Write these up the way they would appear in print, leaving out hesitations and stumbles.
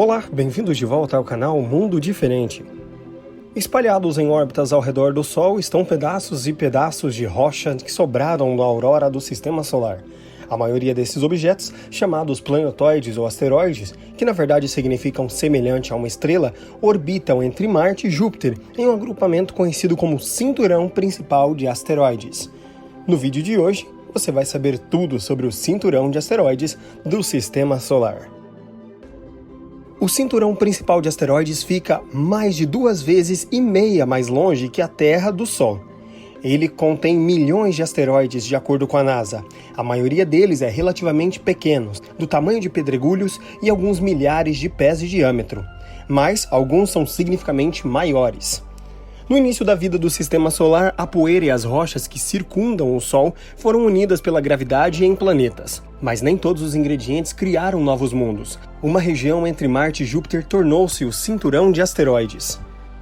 Olá, bem-vindos de volta ao canal Mundo Diferente. Espalhados em órbitas ao redor do Sol estão pedaços e pedaços de rocha que sobraram da aurora do Sistema Solar. A maioria desses objetos, chamados planetoides ou asteroides, que na verdade significam semelhante a uma estrela, orbitam entre Marte e Júpiter em um agrupamento conhecido como Cinturão Principal de Asteroides. No vídeo de hoje, você vai saber tudo sobre o cinturão de asteroides do Sistema Solar. O cinturão principal de asteroides fica mais de 2,5 vezes mais longe que a Terra do Sol. Ele contém milhões de asteroides, de acordo com a NASA. A maioria deles é relativamente pequenos, do tamanho de pedregulhos e alguns milhares de pés de diâmetro. Mas alguns são significativamente maiores. No início da vida do Sistema Solar, a poeira e as rochas que circundam o Sol foram unidas pela gravidade em planetas. Mas nem todos os ingredientes criaram novos mundos. Uma região entre Marte e Júpiter tornou-se o cinturão de asteroides.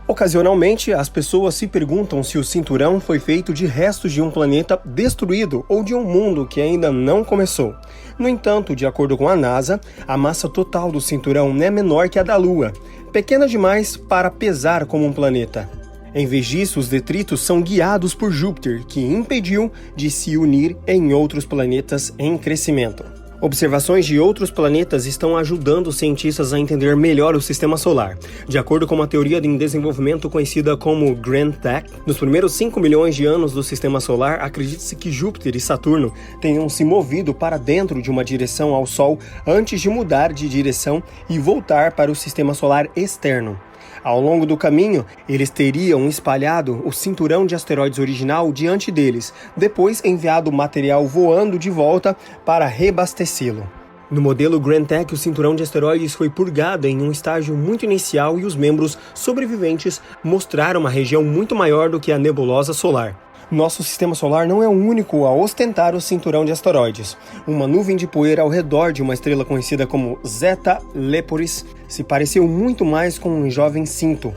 Ocasionalmente, as pessoas se perguntam se o cinturão foi feito de restos de um planeta destruído ou de um mundo que ainda não começou. No entanto, de acordo com a NASA, a massa total do cinturão é menor que a da Lua, pequena demais para pesar como um planeta. Em vez disso, os detritos são guiados por Júpiter, que impediu de se unir em outros planetas em crescimento. Observações de outros planetas estão ajudando os cientistas a entender melhor o Sistema Solar. De acordo com uma teoria em desenvolvimento conhecida como Grand Tech, nos primeiros 5 milhões de anos do Sistema Solar, acredita-se que Júpiter e Saturno tenham se movido para dentro de uma direção ao Sol antes de mudar de direção e voltar para o Sistema Solar externo. Ao longo do caminho, eles teriam espalhado o cinturão de asteroides original diante deles, depois enviado material voando de volta para reabastecê-lo. No modelo Grand Tech, o cinturão de asteroides foi purgado em um estágio muito inicial e os membros sobreviventes mostraram uma região muito maior do que a nebulosa solar. Nosso Sistema Solar não é o único a ostentar o cinturão de asteroides. Uma nuvem de poeira ao redor de uma estrela conhecida como Zeta Leporis se pareceu muito mais com um jovem cinto.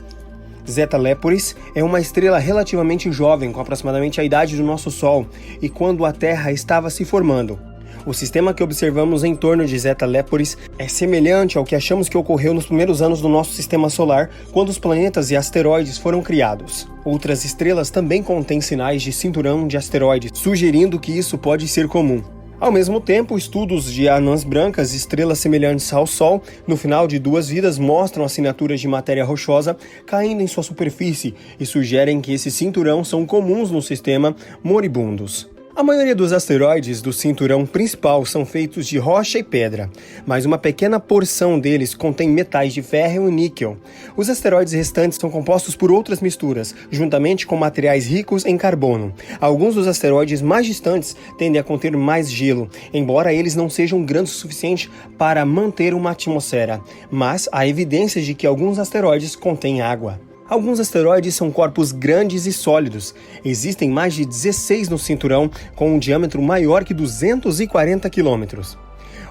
Zeta Leporis é uma estrela relativamente jovem, com aproximadamente a idade do nosso Sol, e quando a Terra estava se formando. O sistema que observamos em torno de Zeta Leporis é semelhante ao que achamos que ocorreu nos primeiros anos do nosso Sistema Solar, quando os planetas e asteroides foram criados. Outras estrelas também contêm sinais de cinturão de asteroides, sugerindo que isso pode ser comum. Ao mesmo tempo, estudos de anãs brancas, estrelas semelhantes ao Sol, no final de 2 vidas mostram assinaturas de matéria rochosa caindo em sua superfície e sugerem que esse cinturão são comuns no sistema moribundos. A maioria dos asteroides do cinturão principal são feitos de rocha e pedra, mas uma pequena porção deles contém metais de ferro e níquel. Os asteroides restantes são compostos por outras misturas, juntamente com materiais ricos em carbono. Alguns dos asteroides mais distantes tendem a conter mais gelo, embora eles não sejam grandes o suficiente para manter uma atmosfera, mas há evidências de que alguns asteroides contêm água. Alguns asteroides são corpos grandes e sólidos. Existem mais de 16 no cinturão, com um diâmetro maior que 240 km.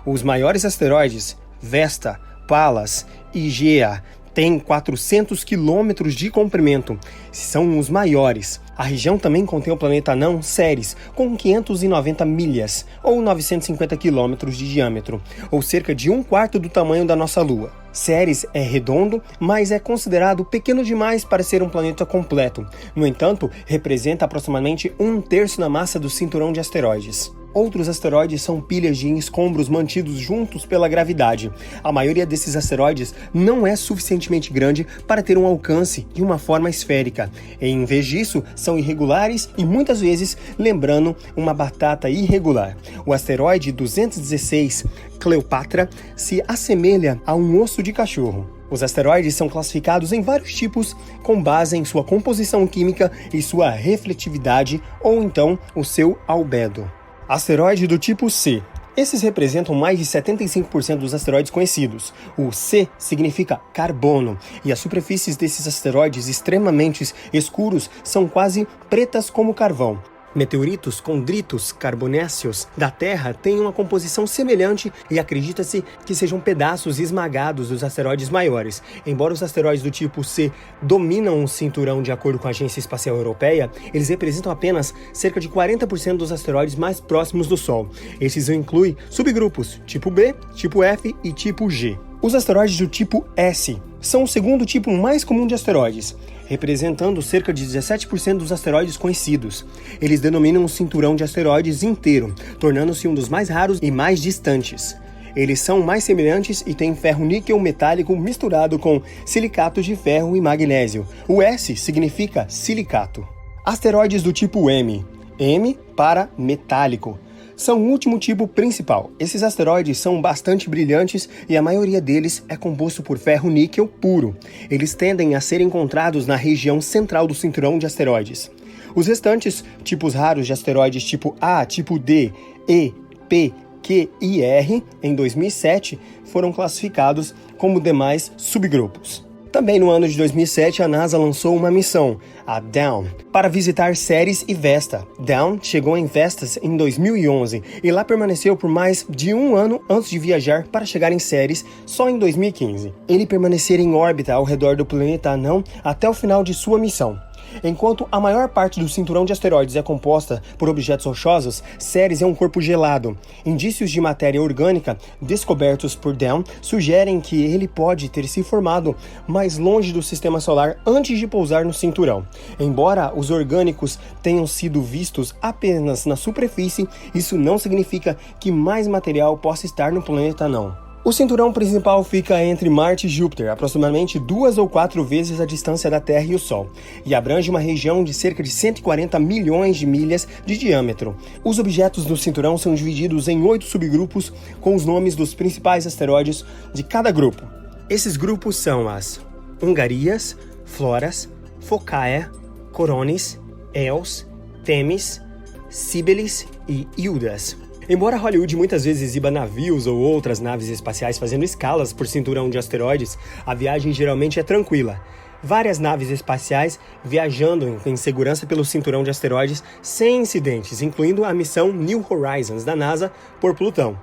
Os maiores asteroides, Vesta, Pallas e Gea, têm 400 km de comprimento. São os maiores. A região também contém o planeta anão Ceres, com 590 milhas, ou 950 km de diâmetro, ou cerca de 1/4 do tamanho da nossa Lua. Ceres é redondo, mas é considerado pequeno demais para ser um planeta completo. No entanto, representa aproximadamente 1/3 da massa do cinturão de asteroides. Outros asteroides são pilhas de escombros mantidos juntos pela gravidade. A maioria desses asteroides não é suficientemente grande para ter um alcance e uma forma esférica. Em vez disso, são irregulares e muitas vezes lembrando uma batata irregular. O asteroide 216, Cleopatra, se assemelha a um osso de cachorro. Os asteroides são classificados em vários tipos com base em sua composição química e sua refletividade ou então o seu albedo. Asteroide do tipo C. Esses representam mais de 75% dos asteroides conhecidos. O C significa carbono, e as superfícies desses asteroides extremamente escuros são quase pretas como carvão. Meteoritos condritos carbonáceos da Terra têm uma composição semelhante e acredita-se que sejam pedaços esmagados dos asteroides maiores. Embora os asteroides do tipo C dominam o cinturão de acordo com a Agência Espacial Europeia, eles representam apenas cerca de 40% dos asteroides mais próximos do Sol. Esses incluem subgrupos tipo B, tipo F e tipo G. Os asteroides do tipo S são o segundo tipo mais comum de asteroides, representando cerca de 17% dos asteroides conhecidos. Eles denominam o cinturão de asteroides inteiro, tornando-se um dos mais raros e mais distantes. Eles são mais semelhantes e têm ferro-níquel metálico misturado com silicatos de ferro e magnésio. O S significa silicato. Asteroides do tipo M. M para metálico. São o último tipo principal. Esses asteroides são bastante brilhantes e a maioria deles é composto por ferro-níquel puro. Eles tendem a ser encontrados na região central do cinturão de asteroides. Os restantes tipos raros de asteroides tipo A, tipo D, E, P, Q e R, em 2007, foram classificados como demais subgrupos. Também no ano de 2007, a NASA lançou uma missão, a Dawn, para visitar Ceres e Vesta. Dawn chegou em Vesta em 2011 e lá permaneceu por mais de um ano antes de viajar para chegar em Ceres só em 2015. Ele permaneceria em órbita ao redor do planeta anão até o final de sua missão. Enquanto a maior parte do cinturão de asteroides é composta por objetos rochosos, Ceres é um corpo gelado. Indícios de matéria orgânica descobertos por Dawn sugerem que ele pode ter se formado mais longe do sistema solar antes de pousar no cinturão. Embora os orgânicos tenham sido vistos apenas na superfície, isso não significa que mais material possa estar no planeta não. O cinturão principal fica entre Marte e Júpiter, aproximadamente 2 ou 4 vezes a distância da Terra e o Sol, e abrange uma região de cerca de 140 milhões de milhas de diâmetro. Os objetos do cinturão são divididos em 8 subgrupos com os nomes dos principais asteroides de cada grupo. Esses grupos são as Hungarias, Floras, Phocaea, Coronis, Eos, Themis, Cíbeles e Hildas. Embora Hollywood muitas vezes exiba navios ou outras naves espaciais fazendo escalas por cinturão de asteroides, a viagem geralmente é tranquila. Várias naves espaciais viajando em segurança pelo cinturão de asteroides sem incidentes, incluindo a missão New Horizons da NASA por Plutão.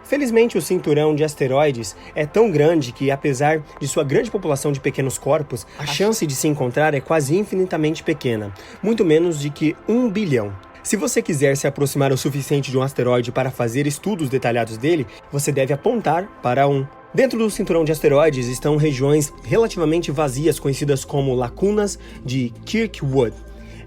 Felizmente, o cinturão de asteroides é tão grande que, apesar de sua grande população de pequenos corpos, a chance de se encontrar é quase infinitamente pequena, muito menos de que 1 bilhão. Se você quiser se aproximar o suficiente de um asteroide para fazer estudos detalhados dele, você deve apontar para um. Dentro do cinturão de asteroides estão regiões relativamente vazias conhecidas como lacunas de Kirkwood.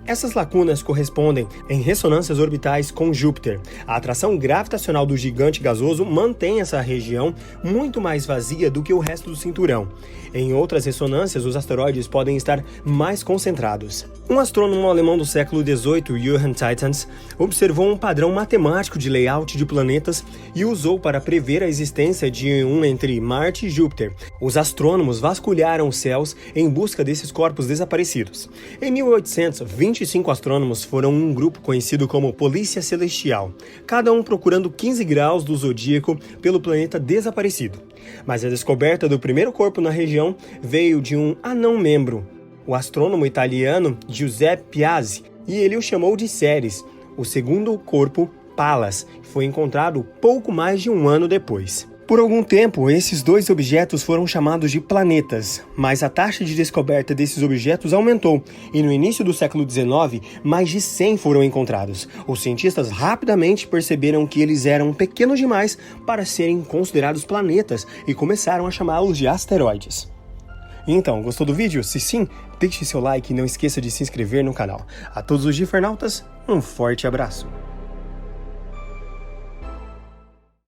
Essas lacunas correspondem em ressonâncias orbitais com Júpiter. A atração gravitacional do gigante gasoso mantém essa região muito mais vazia do que o resto do cinturão. Em outras ressonâncias, os asteroides podem estar mais concentrados. Um astrônomo alemão do século XVIII, Johann Titans, observou um padrão matemático de layout de planetas e usou para prever a existência de um entre Marte e Júpiter. Os astrônomos vasculharam os céus em busca desses corpos desaparecidos. Em 1800, 25 astrônomos foram um grupo conhecido como Polícia Celestial, cada um procurando 15 graus do zodíaco pelo planeta desaparecido. Mas a descoberta do primeiro corpo na região veio de um anão membro, o astrônomo italiano Giuseppe Piazzi, e ele o chamou de Ceres. O segundo corpo, Pallas, foi encontrado pouco mais de um ano depois. Por algum tempo, esses dois objetos foram chamados de planetas, mas a taxa de descoberta desses objetos aumentou, e no início do século XIX, mais de 100 foram encontrados. Os cientistas rapidamente perceberam que eles eram pequenos demais para serem considerados planetas e começaram a chamá-los de asteroides. Então, gostou do vídeo? Se sim, deixe seu like e não esqueça de se inscrever no canal. A todos os Gifernautas, um forte abraço!